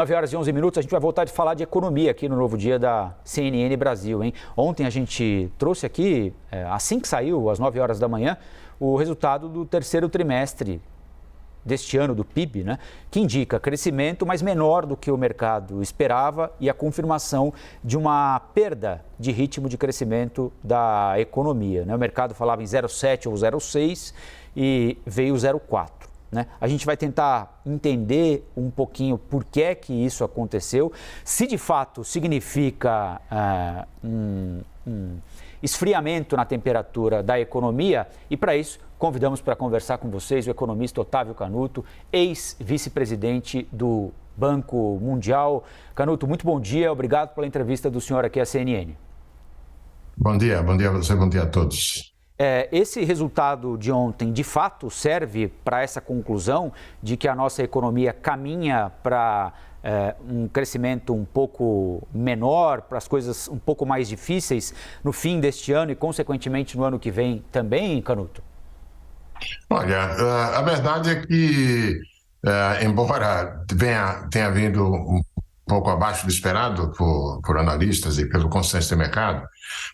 9h11, a gente vai voltar a falar de economia aqui no Novo Dia da CNN Brasil, hein? Ontem a gente trouxe aqui, assim que saiu, às 9 horas da manhã, o resultado do terceiro trimestre deste ano, do PIB, né? Que indica crescimento, mas menor do que o mercado esperava e a confirmação de uma perda de ritmo de crescimento da economia, né? O mercado falava em 0,7 ou 0,6 e veio 0,4. Né? A gente vai tentar entender um pouquinho por que é que isso aconteceu, se de fato significa um esfriamento na temperatura da economia, e para isso convidamos para conversar com vocês o economista Otávio Canuto, ex-vice-presidente do Banco Mundial. Canuto, muito bom dia, obrigado pela entrevista do senhor aqui à CNN. Bom dia a você, bom dia a todos. Esse resultado de ontem, de fato, serve para essa conclusão de que a nossa economia caminha para um crescimento um pouco menor, para as coisas um pouco mais difíceis no fim deste ano e, consequentemente, no ano que vem também, Canuto? Olha, a verdade é que, embora tenha vindo um pouco abaixo do esperado por analistas e pelo consenso de mercado,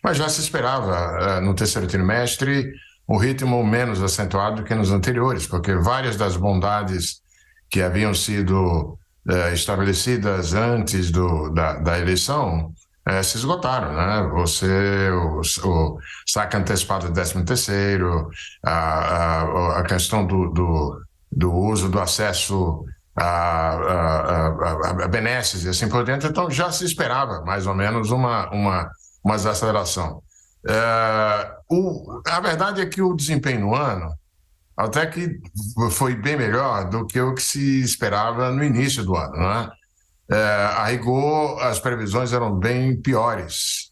mas já se esperava no terceiro trimestre um ritmo menos acentuado que nos anteriores, porque várias das bondades que haviam sido estabelecidas antes da eleição se esgotaram, né? O saque antecipado do 13º, a questão do uso do acesso a benesses e assim por dentro, então já se esperava mais ou menos uma desaceleração. A verdade é que o desempenho no ano até que foi bem melhor do que o que se esperava no início do ano, né? A rigor, as previsões eram bem piores.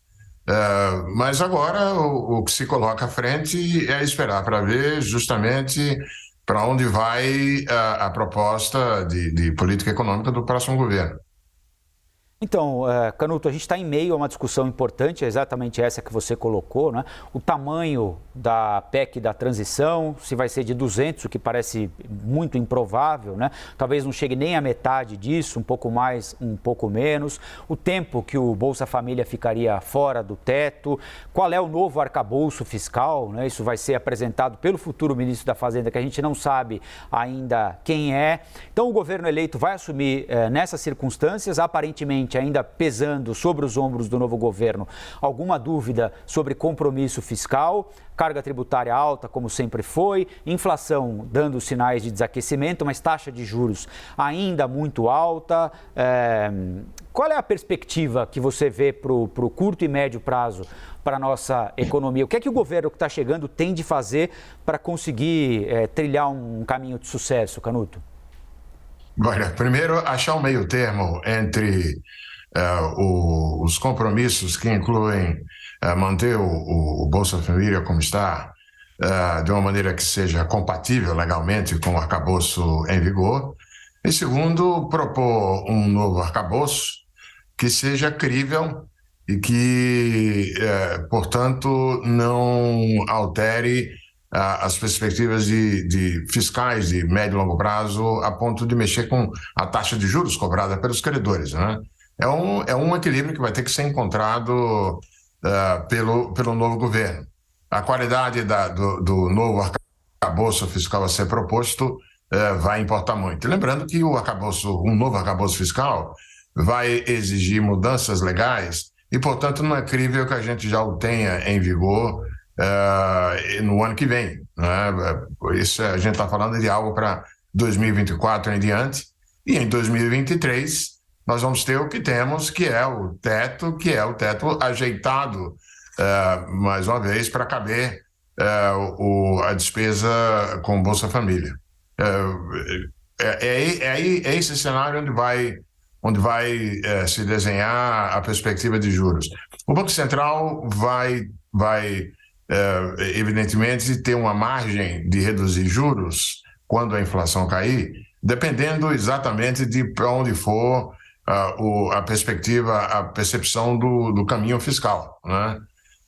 Mas agora o que se coloca à frente é esperar para ver justamente para onde vai a proposta de política econômica do próximo governo. Então, Canuto, a gente está em meio a uma discussão importante, é exatamente essa que você colocou, né? O tamanho da PEC da transição, se vai ser de 200, o que parece muito improvável, né? Talvez não chegue nem à metade disso, um pouco mais, um pouco menos. O tempo que o Bolsa Família ficaria fora do teto, qual é o novo arcabouço fiscal, né? Isso vai ser apresentado pelo futuro ministro da Fazenda, que a gente não sabe ainda quem é. Então, o governo eleito vai assumir nessas circunstâncias, aparentemente ainda pesando sobre os ombros do novo governo alguma dúvida sobre compromisso fiscal, carga tributária alta, como sempre foi, inflação dando sinais de desaquecimento, mas taxa de juros ainda muito alta. Qual é a perspectiva que você vê para o curto e médio prazo para a nossa economia? O que é que o governo que está chegando tem de fazer para conseguir trilhar um caminho de sucesso, Canuto? Olha, primeiro, achar um meio termo entre os compromissos que incluem manter o Bolsa Família como está, de uma maneira que seja compatível legalmente com o arcabouço em vigor. E segundo, propor um novo arcabouço que seja crível e que, portanto, não altere as perspectivas de fiscais de médio e longo prazo a ponto de mexer com a taxa de juros cobrada pelos credores, né? É um equilíbrio que vai ter que ser encontrado pelo novo governo. A qualidade do novo arcabouço fiscal a ser proposto vai importar muito. Lembrando que um novo arcabouço fiscal vai exigir mudanças legais e, portanto, não é crível que a gente já o tenha em vigor no ano que vem, né? Isso a gente está falando de algo para 2024 em diante, e em 2023 nós vamos ter o que temos, que é o teto ajeitado, mais uma vez, para caber a despesa com Bolsa Família. É esse cenário onde vai se desenhar a perspectiva de juros. O Banco Central vai evidentemente, ter uma margem de reduzir juros quando a inflação cair, dependendo exatamente de para onde for a perspectiva, a percepção do caminho fiscal, né?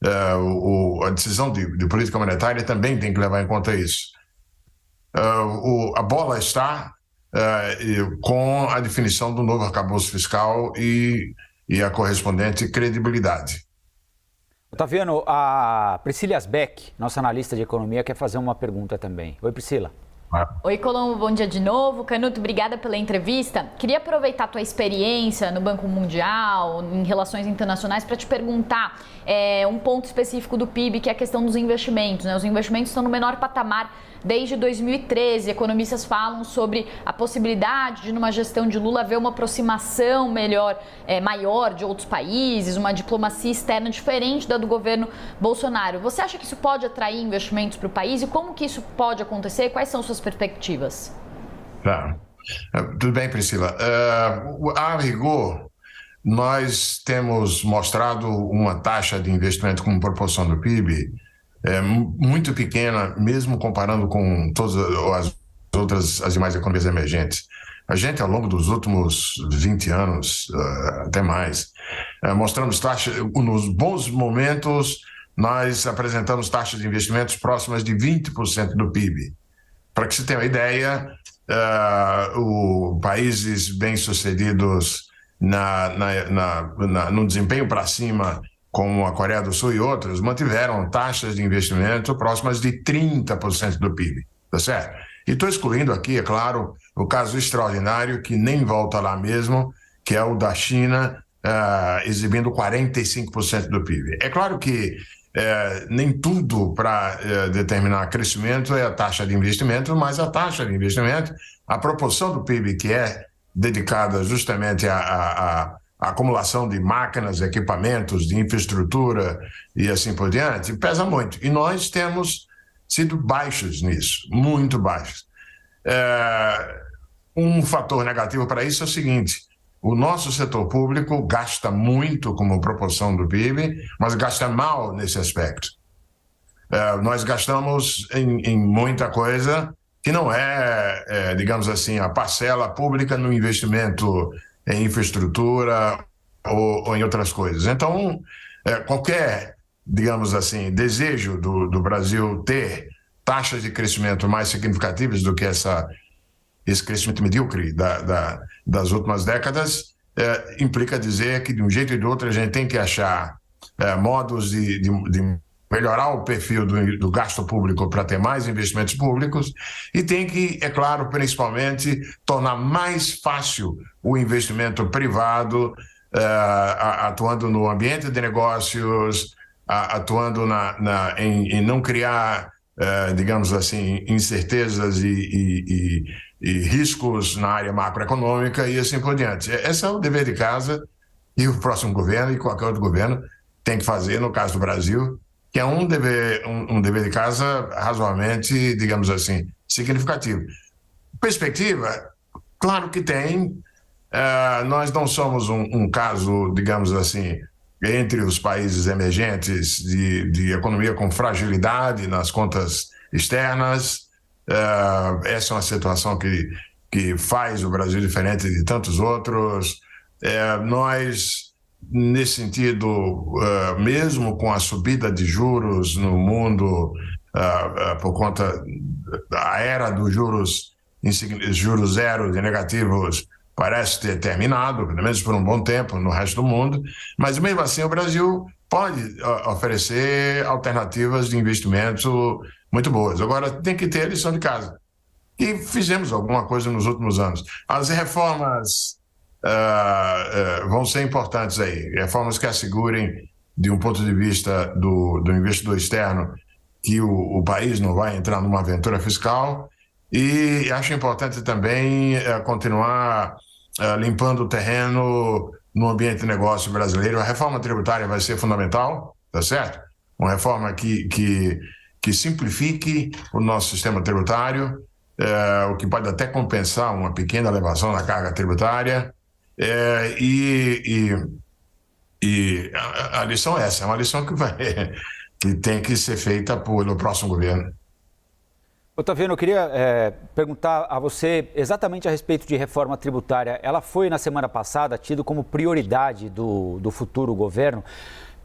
A decisão de política monetária também tem que levar em conta isso. A bola está com a definição do novo arcabouço fiscal e a correspondente credibilidade. Otaviano, a Priscila Asbeck, nossa analista de economia, quer fazer uma pergunta também. Oi, Priscila. Oi, Colombo, bom dia de novo. Canuto, obrigada pela entrevista. Queria aproveitar a tua experiência no Banco Mundial, em relações internacionais, para te perguntar um ponto específico do PIB, que é a questão dos investimentos, né? Os investimentos estão no menor patamar desde 2013. Economistas falam sobre a possibilidade de, numa gestão de Lula, haver uma aproximação maior de outros países, uma diplomacia externa diferente da do governo Bolsonaro. Você acha que isso pode atrair investimentos para o país e como que isso pode acontecer? Quais são suas perspectivas? Tá. Tudo bem, Priscila. A rigor, nós temos mostrado uma taxa de investimento como proporção do PIB muito pequena, mesmo comparando com todas as demais economias emergentes. A gente, ao longo dos últimos 20 anos, até mais, mostramos taxas, nos bons momentos, nós apresentamos taxas de investimentos próximas de 20% do PIB. Para que você tenha uma ideia, países bem-sucedidos no desempenho para cima, como a Coreia do Sul e outros, mantiveram taxas de investimento próximas de 30% do PIB, tá certo? E estou excluindo aqui, é claro, o caso extraordinário, que nem volta lá mesmo, que é o da China, exibindo 45% do PIB. É claro que nem tudo para determinar crescimento é a taxa de investimento, mas a taxa de investimento, a proporção do PIB que é dedicada justamente à acumulação de máquinas, equipamentos, de infraestrutura e assim por diante, pesa muito. E nós temos sido baixos nisso, muito baixos. Um fator negativo para isso é o seguinte: o nosso setor público gasta muito como proporção do PIB, mas gasta mal nesse aspecto. Nós gastamos em muita coisa que não digamos assim, a parcela pública no investimento em infraestrutura ou em outras coisas. Então, qualquer, digamos assim, desejo do Brasil ter taxas de crescimento mais significativas do que esse crescimento medíocre das últimas décadas, implica dizer que, de um jeito ou de outro, a gente tem que achar modos de melhorar o perfil do gasto público para ter mais investimentos públicos e tem que, é claro, principalmente, tornar mais fácil o investimento privado, atuando no ambiente de negócios, atuando em não criar, digamos assim, incertezas e riscos na área macroeconômica e assim por diante. Esse é o dever de casa e o próximo governo e qualquer outro governo tem que fazer, no caso do Brasil, que é um dever de casa razoavelmente, digamos assim, significativo. Perspectiva, claro que tem. Nós não somos um caso, digamos assim, entre os países emergentes de economia com fragilidade nas contas externas. Essa é uma situação que faz o Brasil diferente de tantos outros. Nós, nesse sentido, mesmo com a subida de juros no mundo, por conta da era dos juros zero e negativos, parece ter terminado, pelo menos por um bom tempo, no resto do mundo, mas mesmo assim o Brasil pode oferecer alternativas de investimento muito boas. Agora, tem que ter a lição de casa. E fizemos alguma coisa nos últimos anos. As reformas vão ser importantes aí, reformas que assegurem, de um ponto de vista do investidor externo, que o país não vai entrar numa aventura fiscal, e acho importante também continuar limpando o terreno no ambiente de negócio brasileiro. A reforma tributária vai ser fundamental, tá certo? Uma reforma que simplifique o nosso sistema tributário, o que pode até compensar uma pequena elevação na carga tributária. A lição é essa, é uma lição que tem que ser feita pelo próximo governo. Otaviano, eu queria perguntar a você exatamente a respeito de reforma tributária. Ela foi, na semana passada, tida como prioridade do futuro governo.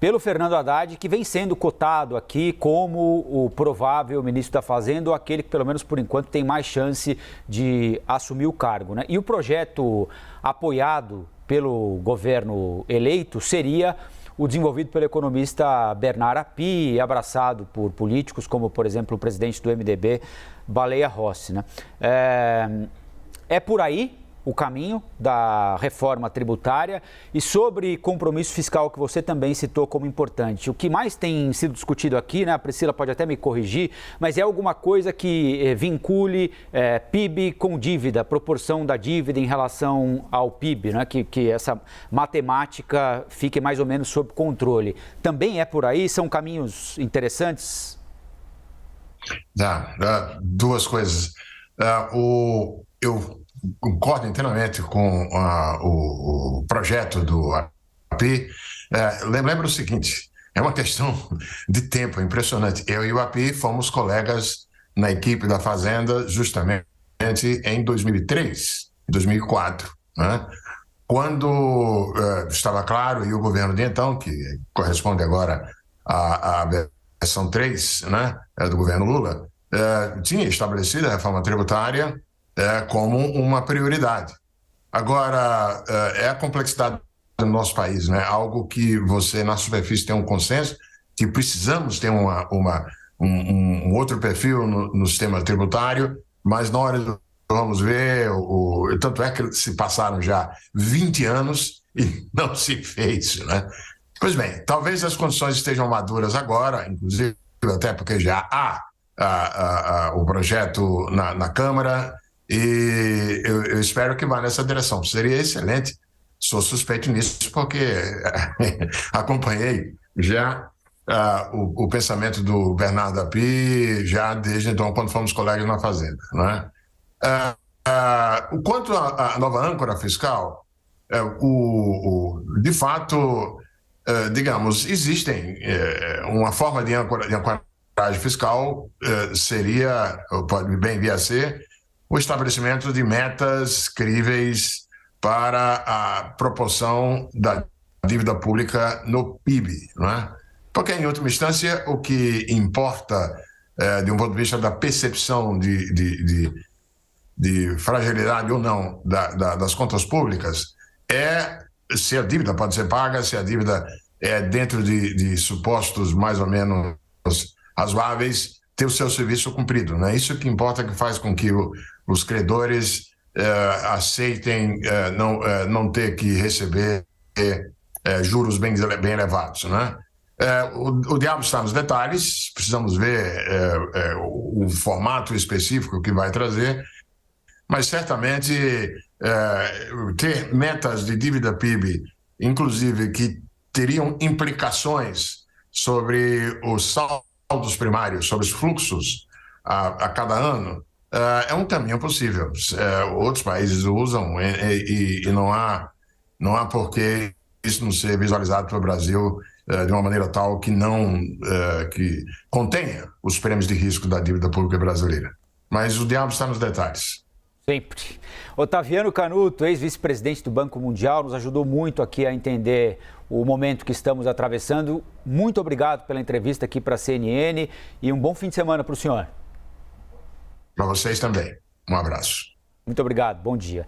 pelo Fernando Haddad, que vem sendo cotado aqui como o provável ministro da Fazenda, ou aquele que, pelo menos por enquanto, tem mais chance de assumir o cargo, né? E o projeto apoiado pelo governo eleito seria o desenvolvido pelo economista Bernard Api, abraçado por políticos como, por exemplo, o presidente do MDB, Baleia Rossi, né? É por aí o caminho da reforma tributária. E sobre compromisso fiscal, que você também citou como importante, o que mais tem sido discutido aqui, né, a Priscila pode até me corrigir, mas é alguma coisa que vincule PIB com dívida, proporção da dívida em relação ao PIB, né, que essa matemática fique mais ou menos sob controle. Também é por aí? São caminhos interessantes? Duas coisas. Eu concordo inteiramente com o projeto do API. Lembra o seguinte, é uma questão de tempo impressionante. Eu e o API fomos colegas na equipe da Fazenda justamente em 2003, 2004, né? Quando estava claro, e o governo de então, que corresponde agora à versão 3, né, do governo Lula, tinha estabelecido a reforma tributária como uma prioridade. Agora, é a complexidade do nosso país, né? Algo que você, na superfície, tem um consenso, que precisamos ter um outro perfil no sistema tributário, mas na hora do vamos ver, tanto é que se passaram já 20 anos e não se fez, né? Pois bem, talvez as condições estejam maduras agora, inclusive até porque já há o projeto na Câmara, e eu espero que vá nessa direção. Seria excelente, sou suspeito nisso, porque acompanhei já o pensamento do Bernardo Api, já desde então, quando fomos colegas na Fazenda, né? Quanto à nova âncora fiscal, de fato, digamos, existem uma forma de ancoragem fiscal, pode bem vir a ser o estabelecimento de metas críveis para a proporção da dívida pública no PIB, não é? Porque, em última instância, o que importa, de um ponto de vista da percepção de fragilidade ou não das contas públicas, é se a dívida pode ser paga, se a dívida é dentro de supostos mais ou menos razoáveis, ter o seu serviço cumprido, né? Isso que importa, que faz com que os credores aceitem não ter que receber juros bem elevados, né? O diabo está nos detalhes, precisamos ver o formato específico que vai trazer, mas certamente ter metas de dívida PIB, inclusive que teriam implicações sobre os saldos primários, sobre os fluxos a cada ano, é um caminho possível. Outros países usam e não há por que isso não ser visualizado pelo Brasil de uma maneira tal que que contenha os prêmios de risco da dívida pública brasileira. Mas o diabo está nos detalhes. Sempre. Otaviano Canuto, ex-vice-presidente do Banco Mundial, nos ajudou muito aqui a entender o momento que estamos atravessando. Muito obrigado pela entrevista aqui para a CNN e um bom fim de semana para o senhor. Para vocês também. Um abraço. Muito obrigado. Bom dia.